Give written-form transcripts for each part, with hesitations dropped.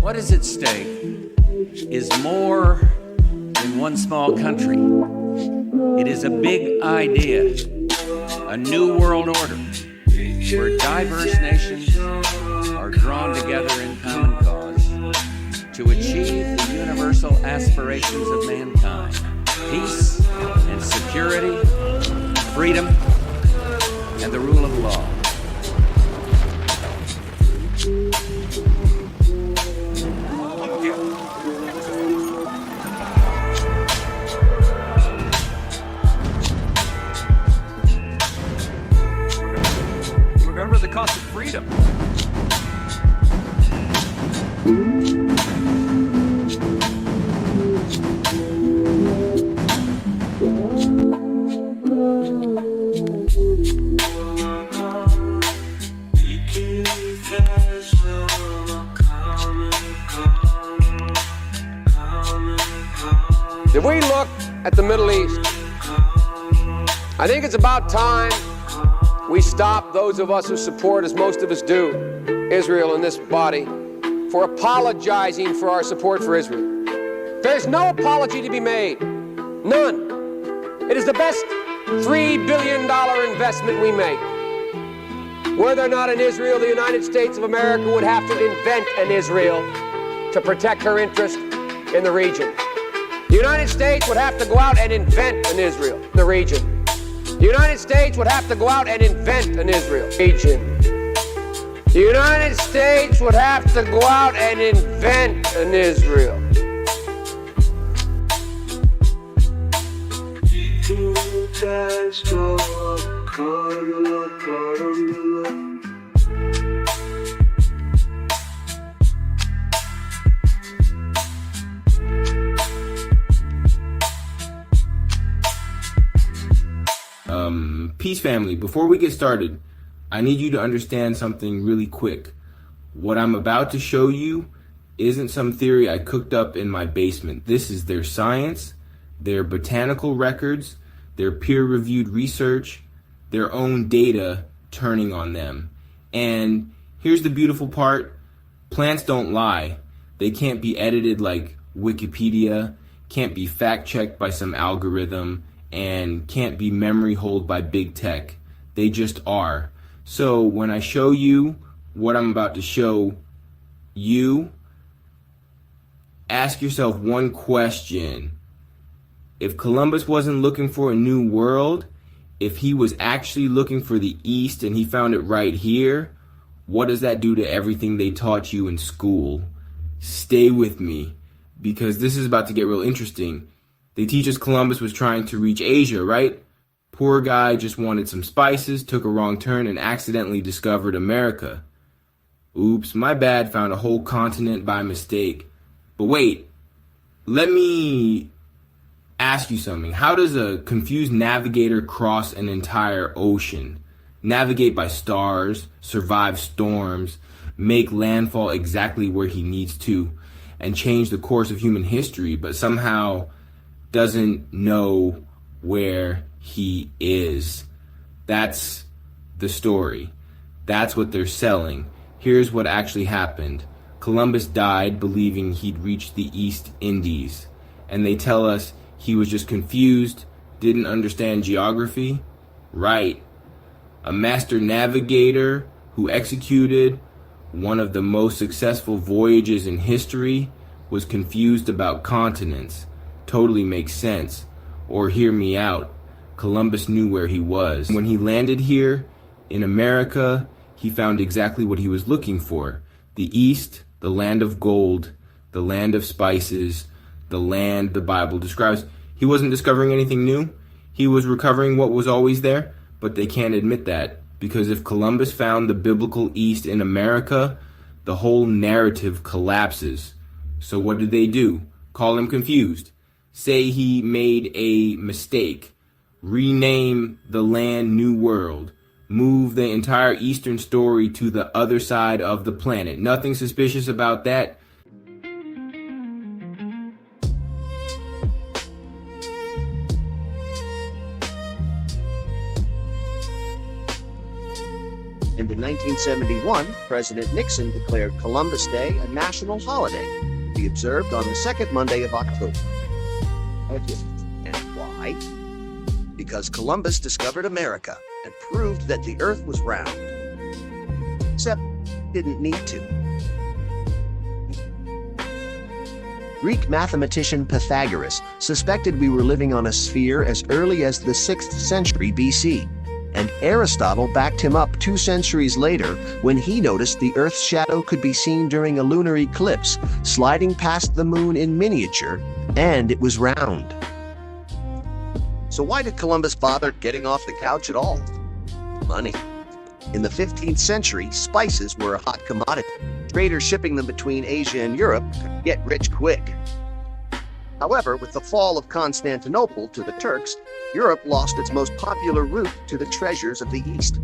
What is at stake is more than one small country. It is a big idea, a new world order, where diverse nations are drawn together in common cause to achieve the universal aspirations of mankind: peace and security, freedom, and the rule of law. Remember the cost of freedom. If we look at the Middle East, I think it's about time we stop, those of us who support, as most of us do, Israel in this body, for apologizing for our support for Israel. There's no apology to be made. None. It is the best $3 billion investment we make. Were there not an Israel, the United States of America would have to invent an Israel to protect her interest in the region. The United States would have to go out and invent an Israel in the region. The United States would have to go out and invent an Israel region. The United States would have to go out and invent an Israel. Peace family, before we get started, I need you to understand something really quick. What I'm about to show you isn't some theory I cooked up in my basement. This is their science, their botanical records, their peer-reviewed research, their own data turning on them. And here's the beautiful part. Plants don't lie. They can't be edited like Wikipedia, can't be fact-checked by some algorithm, and can't be memory holed by big tech. They just are. So when I show you what I'm about to show you, ask yourself one question. If Columbus wasn't looking for a new world, if he was actually looking for the East and he found it right here, what does that do to everything they taught you in school? Stay with me, because this is about to get real interesting. They teach us Columbus was trying to reach Asia, right? Poor guy just wanted some spices, took a wrong turn, and accidentally discovered America. Oops, my bad, found a whole continent by mistake. But wait, let me ask you something. How does a confused navigator cross an entire ocean? Navigate by stars, survive storms, make landfall exactly where he needs to, and change the course of human history, but somehow doesn't know where he is? That's the story. That's what they're selling. Here's what actually happened. Columbus died believing he'd reached the East Indies, and they tell us he was just confused, didn't understand geography. Right. A master navigator who executed one of the most successful voyages in history was confused about continents. Totally makes sense. Or hear me out. Columbus knew where he was. When he landed here in America, he found exactly what he was looking for. The East, the land of gold, the land of spices, the land the Bible describes. He wasn't discovering anything new. He was recovering what was always there, but they can't admit that, because if Columbus found the biblical East in America, the whole narrative collapses. So what did they do? Call him confused. Say he made a mistake. Rename the land New World. Move the entire Eastern story to the other side of the planet. Nothing suspicious about that. And in 1971, President Nixon declared Columbus Day a national holiday to be observed on the second Monday of October. And why? Because Columbus discovered America and proved that the earth was round. Except didn't need to. Greek mathematician Pythagoras suspected we were living on a sphere as early as the 6th century BC. And Aristotle backed him up 2 centuries later when he noticed the Earth's shadow could be seen during a lunar eclipse, sliding past the moon in miniature, and it was round. So why did Columbus bother getting off the couch at all? Money. In the 15th century, spices were a hot commodity. Traders shipping them between Asia and Europe could get rich quick. However, with the fall of Constantinople to the Turks, Europe lost its most popular route to the treasures of the East.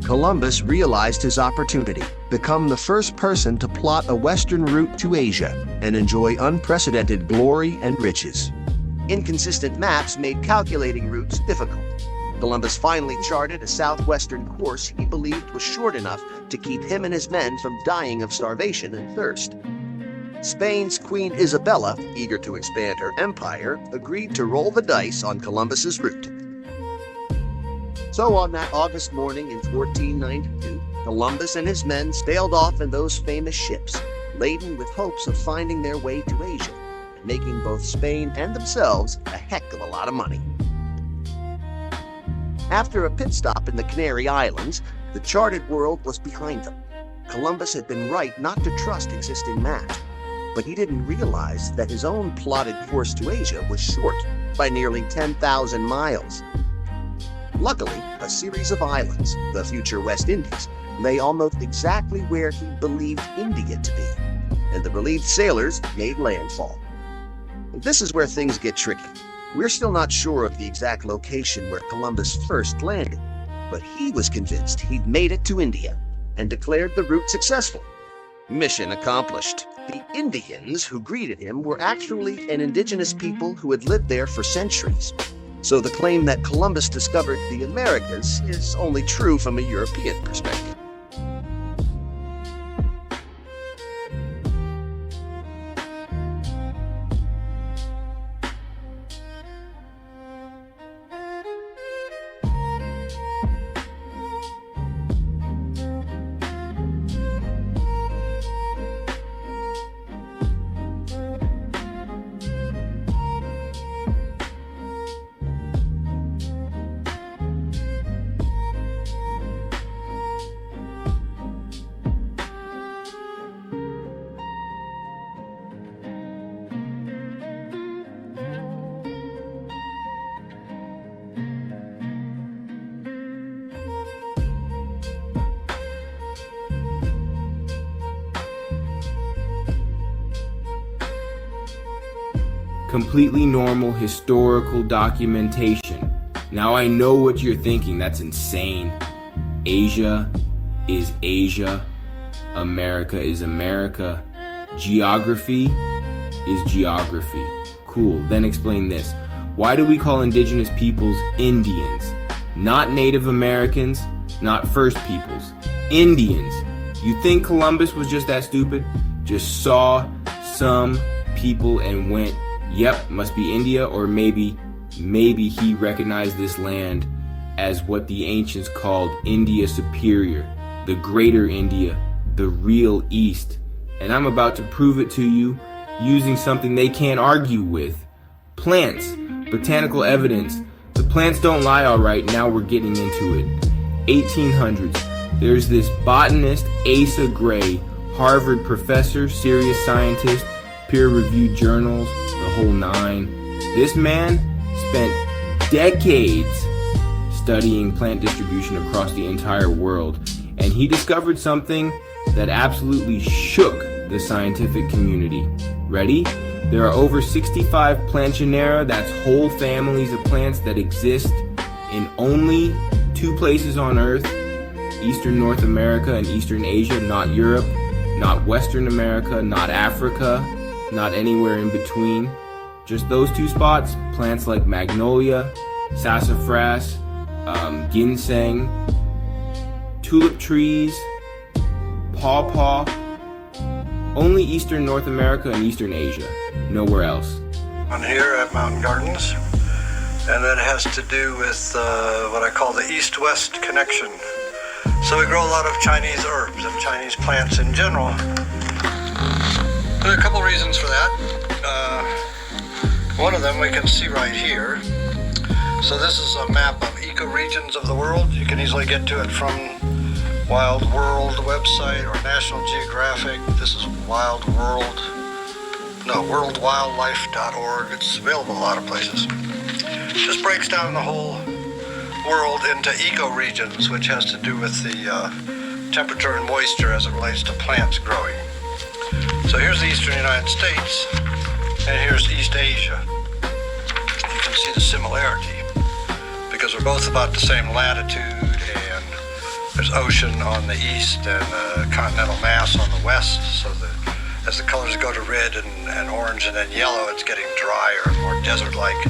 Columbus realized his opportunity, become the first person to plot a western route to Asia and enjoy unprecedented glory and riches. Inconsistent maps made calculating routes difficult. Columbus finally charted a southwestern course he believed was short enough to keep him and his men from dying of starvation and thirst. Spain's Queen Isabella, eager to expand her empire, agreed to roll the dice on Columbus's route. So on that August morning in 1492, Columbus and his men sailed off in those famous ships, laden with hopes of finding their way to Asia and making both Spain and themselves a heck of a lot of money. After a pit stop in the Canary Islands, the charted world was behind them. Columbus had been right not to trust existing maps, but he didn't realize that his own plotted course to Asia was short by nearly 10,000 miles. Luckily, a series of islands, the future West Indies, lay almost exactly where he believed India to be, and the relieved sailors made landfall. This is where things get tricky. We're still not sure of the exact location where Columbus first landed, but he was convinced he'd made it to India and declared the route successful. Mission accomplished. The Indians who greeted him were actually an indigenous people who had lived there for centuries. So the claim that Columbus discovered the Americas is only true from a European perspective. Completely normal historical documentation. Now I know what you're thinking, that's insane. Asia is Asia. America is America. Geography is geography. Cool, then explain this. Why do we call indigenous peoples Indians? Not Native Americans, not First Peoples. Indians. You think Columbus was just that stupid? Just saw some people and went, yep, must be India, or maybe he recognized this land as what the ancients called India Superior, the Greater India, the real East. And I'm about to prove it to you using something they can't argue with. Plants, botanical evidence. The plants don't lie, all right, now we're getting into it. 1800s, there's this botanist, Asa Gray, Harvard professor, serious scientist, peer-reviewed journals, the whole nine. This man spent decades studying plant distribution across the entire world, and he discovered something that absolutely shook the scientific community. Ready? There are over 65 plant genera, that's whole families of plants that exist in only 2 places on Earth, Eastern North America and Eastern Asia, not Europe, not Western America, not Africa, not anywhere in between. Just those 2 spots, plants like magnolia, sassafras, ginseng, tulip trees, pawpaw, only Eastern North America and Eastern Asia, nowhere else. On here at Mountain Gardens, and that has to do with what I call the East-West connection. So we grow a lot of Chinese herbs and Chinese plants in general. There are a couple reasons for that. One of them we can see right here. So this is a map of ecoregions of the world. You can easily get to it from Wild World website or National Geographic. This is worldwildlife.org. It's available a lot of places. Just breaks down the whole world into ecoregions, which has to do with the temperature and moisture as it relates to plants growing. So here's the eastern United States, and here's East Asia. You can see the similarity because we're both about the same latitude, and there's ocean on the east and continental mass on the west, so that as the colors go to red and orange and then yellow, it's getting drier and more desert-like.